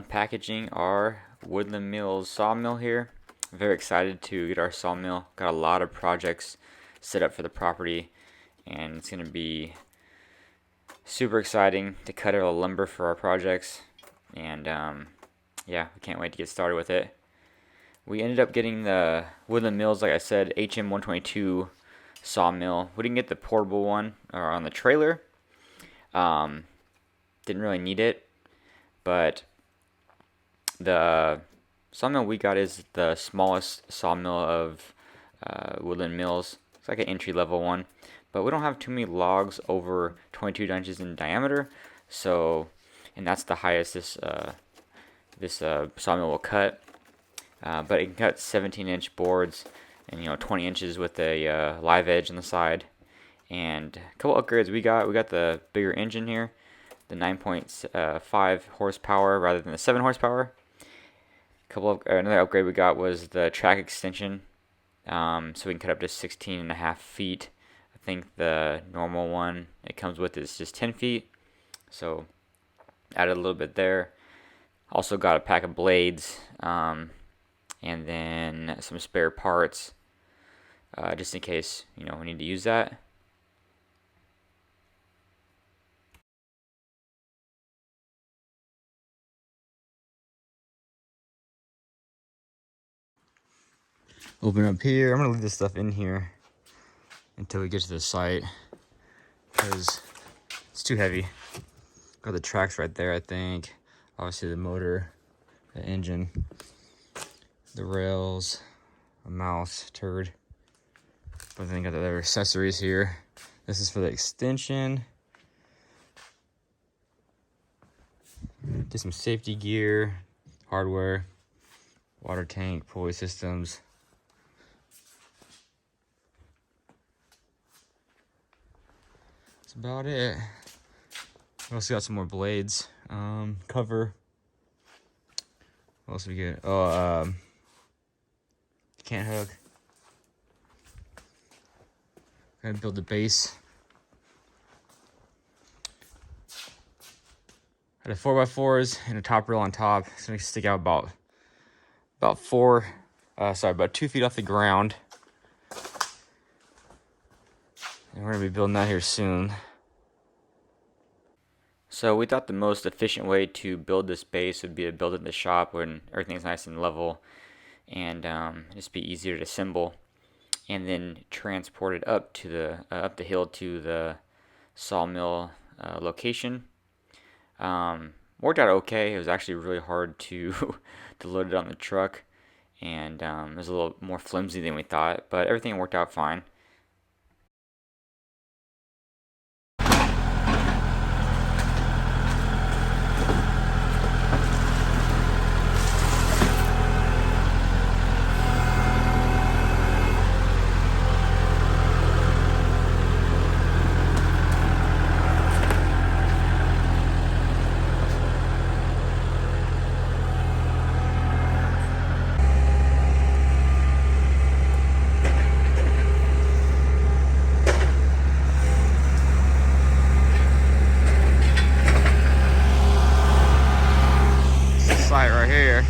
unpackaging our Woodland Mills sawmill here. I'm very excited to get our sawmill. Got a lot of projects set up for the property, and it's going to be super exciting to cut all the lumber for our projects. And yeah, we can't wait to get started with it. We ended up getting the Woodland Mills, like I said, HM122 sawmill. We didn't get the portable one or on the trailer. Didn't really need it, but the sawmill we got is the smallest sawmill of Woodland Mills. It's like an entry-level one, but we don't have too many logs over 22 inches in diameter. So, and that's the highest this sawmill will cut. But it can cut 17-inch boards and 20 inches with a live edge on the side. And a couple upgrades we got. We got the bigger engine here, the 9.5 horsepower rather than the 7 horsepower. Another upgrade we got was the track extension, so we can cut up to 16.5 feet. I think the normal one it comes with is just 10 feet, so added a little bit there. Also got a pack of blades, and then some spare parts, just in case we need to use that. Open up here. I'm gonna leave this stuff in here until we get to the site because it's too heavy. Got the tracks right there, I think. Obviously the motor, the engine, the rails, a mouse turd. But then got the other accessories here. This is for the extension. Did some safety gear, hardware, water tank, pulley systems. That's about it. We also got some more blades. Cover. What else we get? Can't hook. Gonna build the base. Had a 4x4s and a top rail on top. It's gonna stick out about 2 feet off the ground. And we're gonna be building that here soon. So we thought the most efficient way to build this base would be to build it in the shop when everything's nice and level, and just be easier to assemble, and then transport it up to the hill to the sawmill location. Worked out okay. It was actually really hard to to load it on the truck, and it was a little more flimsy than we thought, but everything worked out fine. Site right here.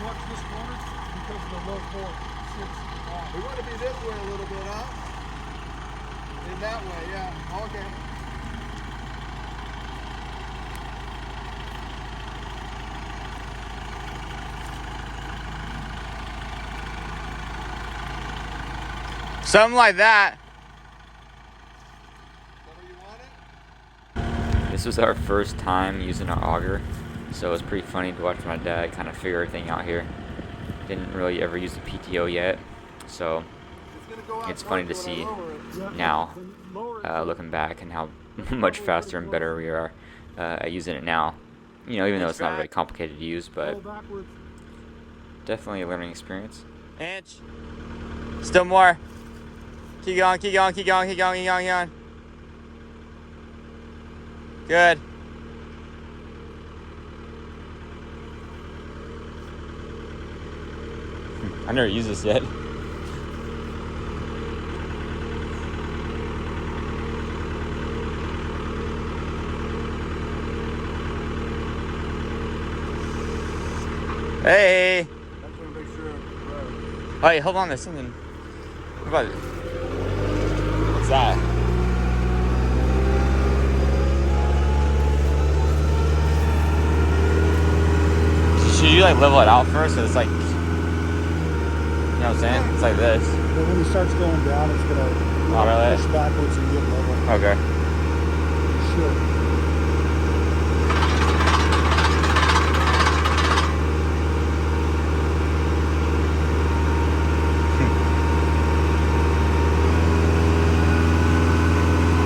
Watch this corner because of the low fork. We want to be this way a little bit, huh? In that way, yeah. Okay. Something like that. This was our first time using our auger, so it was pretty funny to watch my dad kind of figure everything out here. Didn't really ever use the PTO yet, so it's funny to see now, looking back, and how much faster and better we are at using it now. You know, even though it's not very complicated to use, but definitely a learning experience. Inch. Still more. Keep going, keep going, keep going, keep going, keep going, keep going. Good. I never used this yet. Hey. Oh, hey, hold on, there's something. What about it? What's that? Should you like level it out first? So it's like, you know what I'm saying? It's like this. But when it starts going down, it's gonna push backwards and get level. Okay. Sure.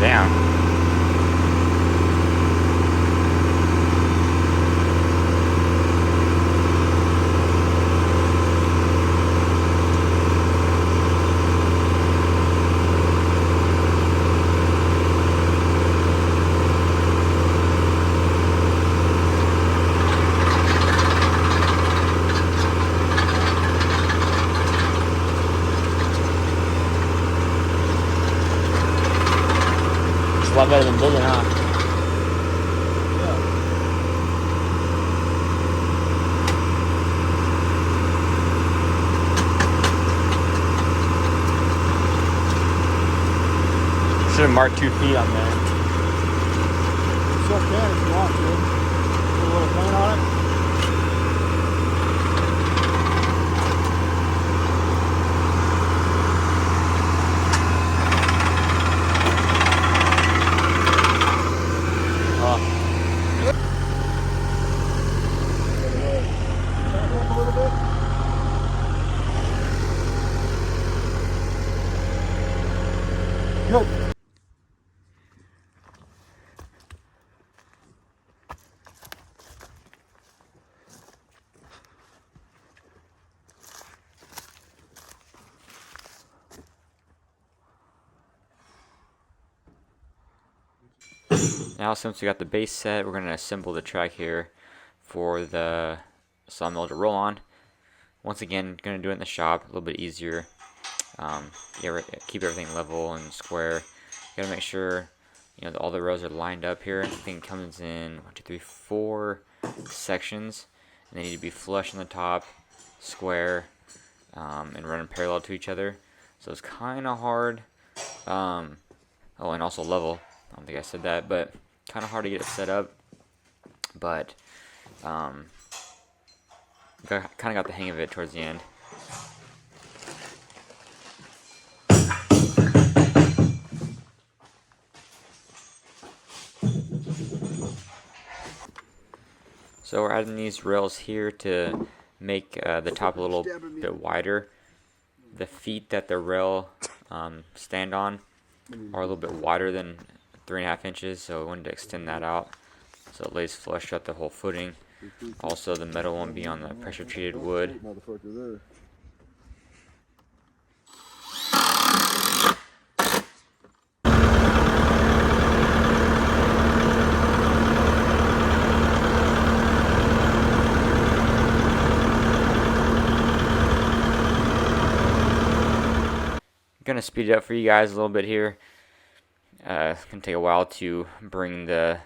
Damn. It's a lot better than digging, huh? Should have marked 2 feet on there. Still can if you want to. Put a little paint on it. Good. Now, since we got the base set, we're going to assemble the track here for the sawmill to roll on. Once again, going to do it in the shop, a little bit easier. Keep everything level and square. You got to make sure, you know, that all the rows are lined up here. I think it comes in 1, 2, 3, 4 sections, and they need to be flush on the top, square, and running parallel to each other. So it's kind of hard. Oh, and also level. I don't think I said that, but kind of hard to get it set up. But kind of got the hang of it towards the end. So we're adding these rails here to make the top a little bit wider. The feet that the rail stand on are a little bit wider than 3.5 inches, so we wanted to extend that out so it lays flush throughout the whole footing. Also, the metal won't be on the pressure treated wood. I'm gonna speed it up for you guys a little bit here. It's gonna take a while to bring the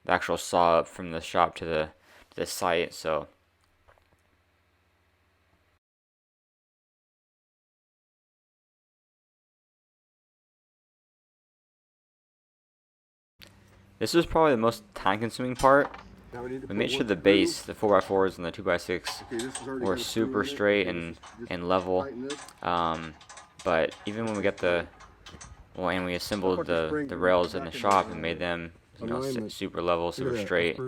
actual saw up from the shop to the site, so this was probably the most time-consuming part. We made sure the base, the 4x4s and the 2x6 were super straight and level. But even when we got and we assembled the rails in the shop and made them, super level, super straight.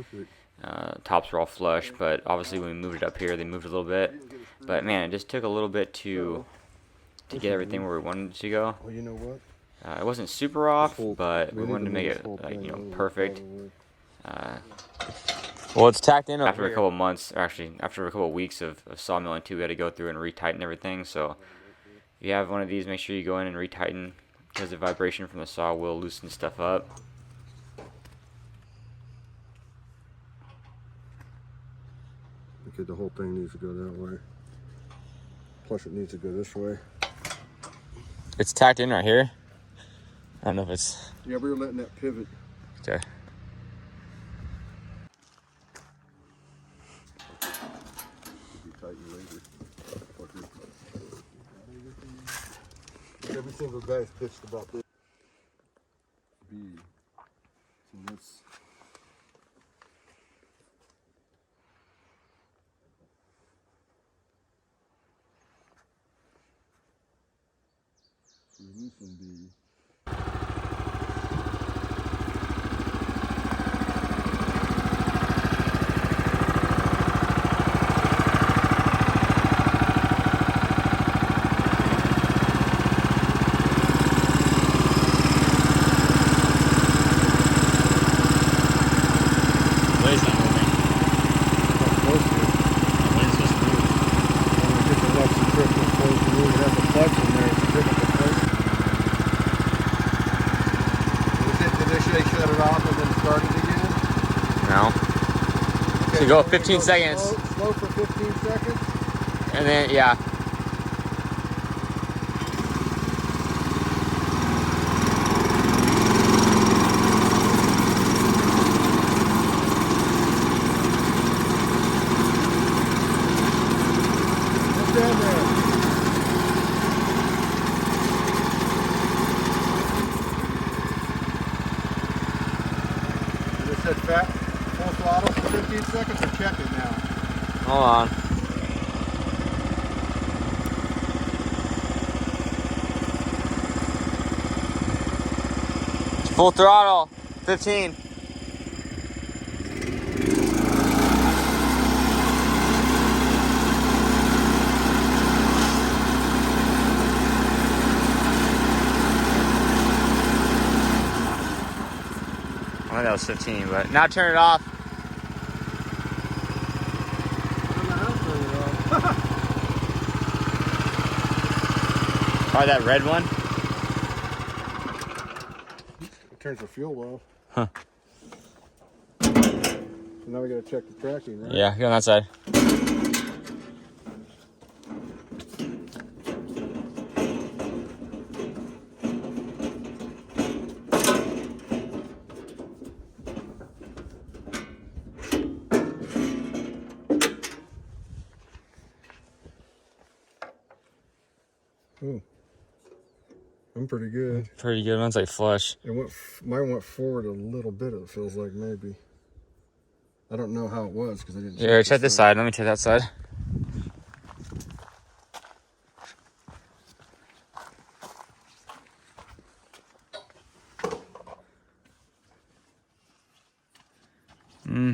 Tops were all flush, but obviously when we moved it up here, they moved a little bit. But man, it just took a little bit to get everything where we wanted it to go. Well, you know what? It wasn't super off, but we wanted to make it perfect. Well, it's tacked in After a couple months, or actually after a couple weeks of sawmilling too, we had to go through and retighten everything. So if you have one of these, make sure you go in and retighten, because the vibration from the saw will loosen stuff up. Okay, the whole thing needs to go that way. Plus it needs to go this way. It's tacked in right here. I don't know if it's... Yeah, we were letting that pivot. Okay. Be tightened later. Every single guy's pitched about this. B. So let's... loosen B. Blade's not moving. Not supposed to. The blade's supposed to move. When we get the left centrifugal force to move, it has a flex in there. It's a difficult place. Did they say shut it off and then start it again? No. Okay, So go we're gonna 15 seconds. Slow for 15 seconds. And then, yeah. What's down there? And it said full throttle for 15 seconds, or check it now. Hold on. Full throttle. 15. I think that was 15, but now turn it off. Probably that red one. It turns the fuel off. Huh. So now we gotta check the tracking, right? Yeah, go on that side. Ooh. I'm pretty good. Pretty good. One's like flush. Mine went forward a little bit, it feels like, maybe. I don't know how it was because I didn't Yeah, check this side. Let me check that side.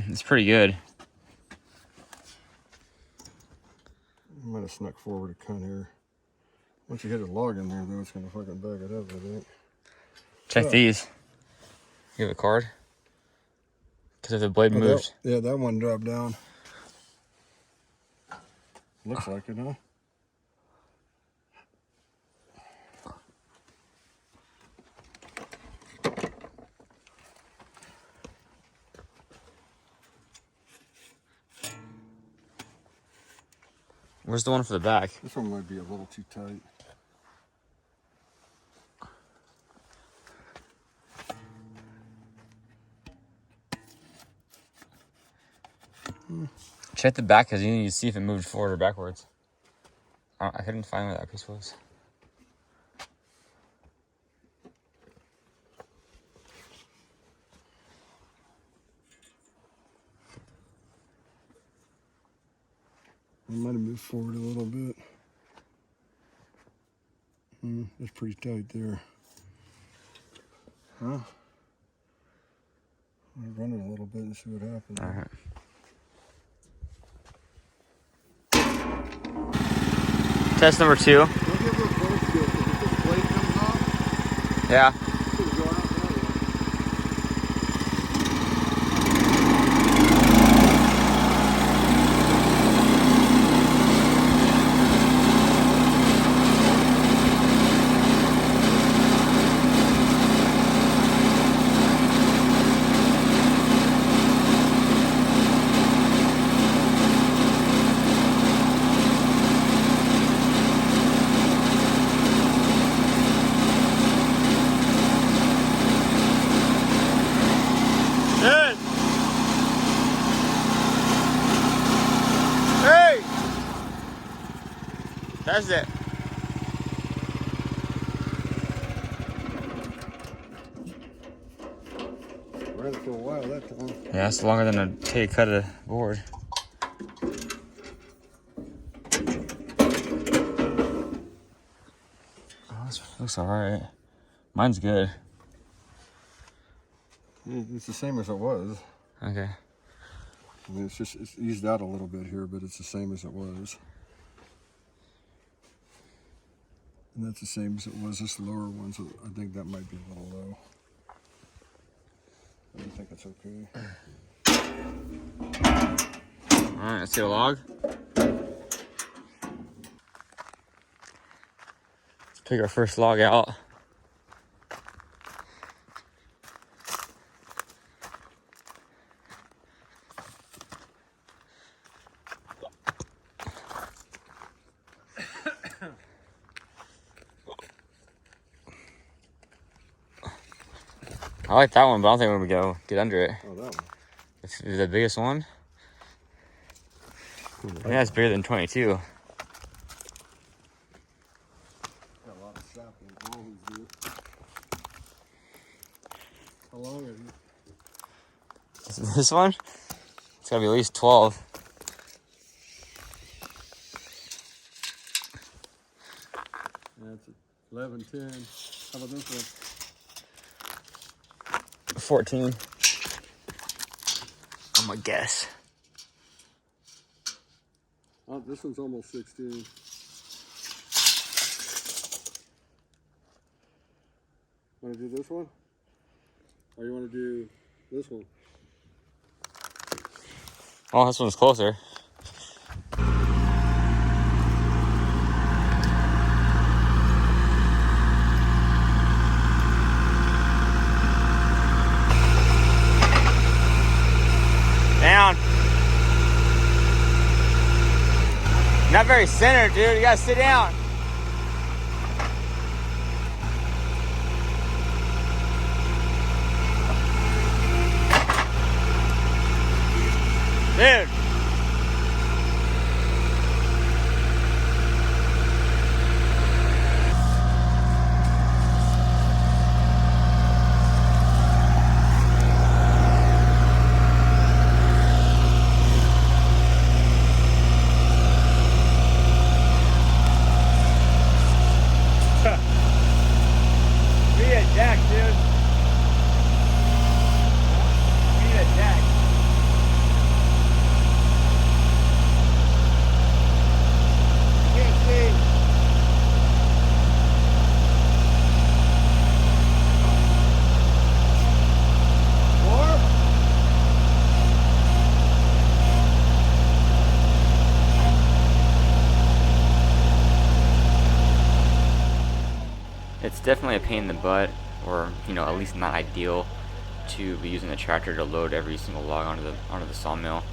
It's pretty good. I might have snuck forward a cunt here. Once you hit a log in there, though, it's gonna fucking back it up, I think. Check these. You have a card? Because if the blade moved. Yeah, that one dropped down. Looks like it, huh? Where's the one for the back? This one might be a little too tight. Check the back because you need to see if it moved forward or backwards. I couldn't find where that piece was. It might have moved forward a little bit. That's pretty tight there. Huh? I'll run it a little bit and see what happens. All right. Test number 2. Don't get real close to it, because if this blade comes off, Yeah. it's going to go out that way. Hey! That's it. Ran it for a while that time. Yeah, it's longer than a take cut of board. Oh, this looks alright. Mine's good. It's the same as it was. Okay. I mean, it's eased out a little bit here, but it's the same as it was. And that's the same as it was this lower one, so I think that might be a little low. I think it's okay. Alright, let's get a log. Let's pick our first log out. I like that one, but I don't think we're gonna go get under it. Oh, that one. It's the biggest one. I think that's bigger than 22. Got a lot of sapling. Always do. How long is it? This one? It's gotta be at least 12. That's 11, 10. How about this one? 14. I'm gonna guess. Oh, this one's almost 16. Want to do this one? Or you want to do this one? Oh, this one's closer. Down. Not very centered, dude. You gotta sit down. Dude. We need a jack, dude. We need a jack. Can't see. More? It's definitely a pain in the butt, or at least not ideal, to be using the tractor to load every single log onto the sawmill.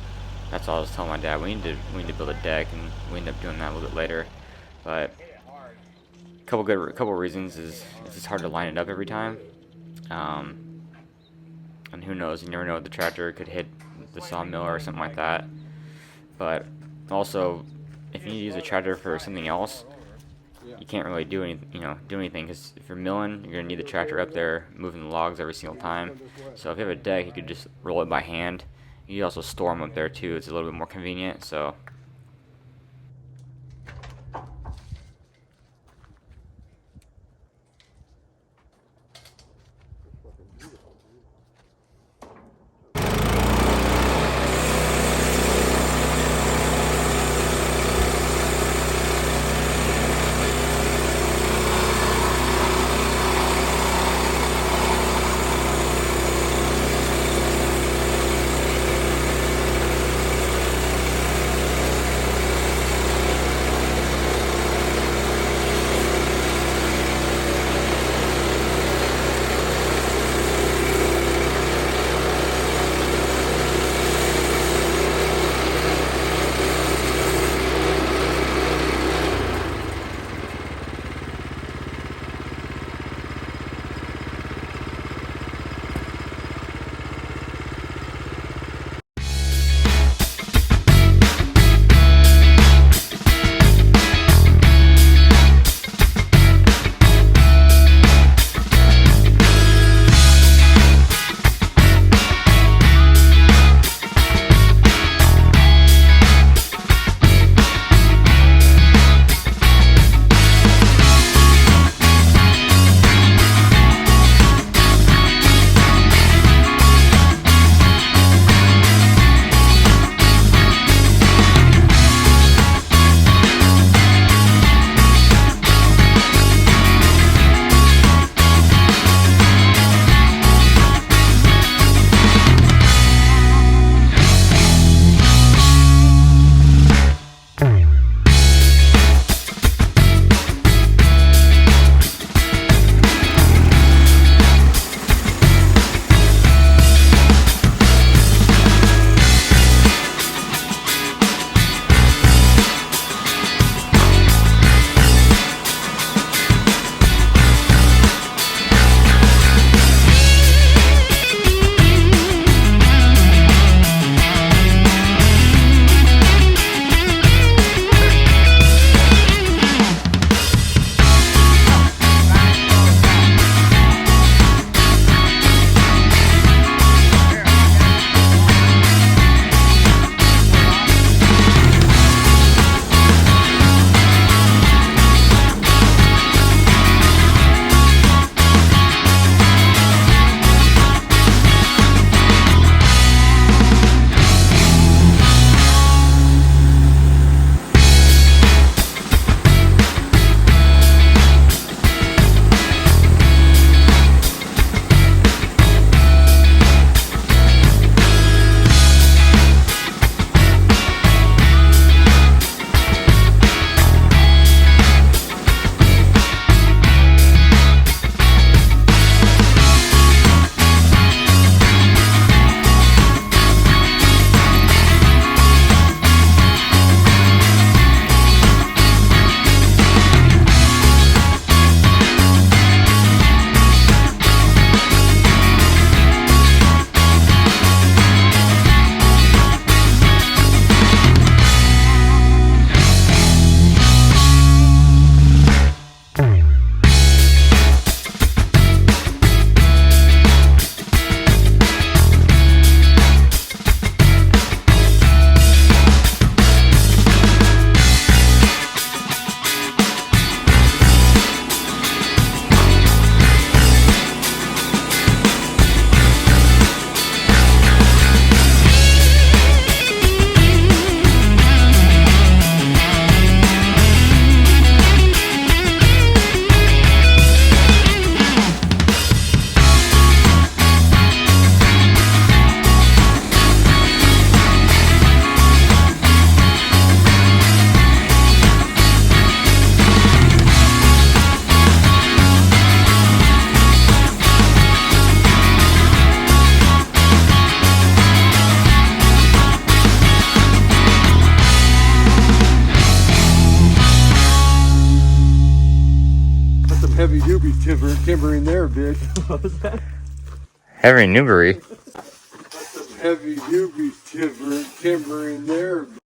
That's all I was telling my dad. We need to build a deck, and we end up doing that a little bit later. But a couple reasons is it's just hard to line it up every time, and who knows? You never know, the tractor could hit the sawmill or something like that. But also, if you need to use a tractor for something else, you can't really do anything, because if you're milling, you're gonna need the tractor up there moving the logs every single time. So if you have a deck, you could just roll it by hand. You can also store them up there too. It's a little bit more convenient. So heavy duty timber in there, bitch. Heavy Newbury. Heavy duty timber in there.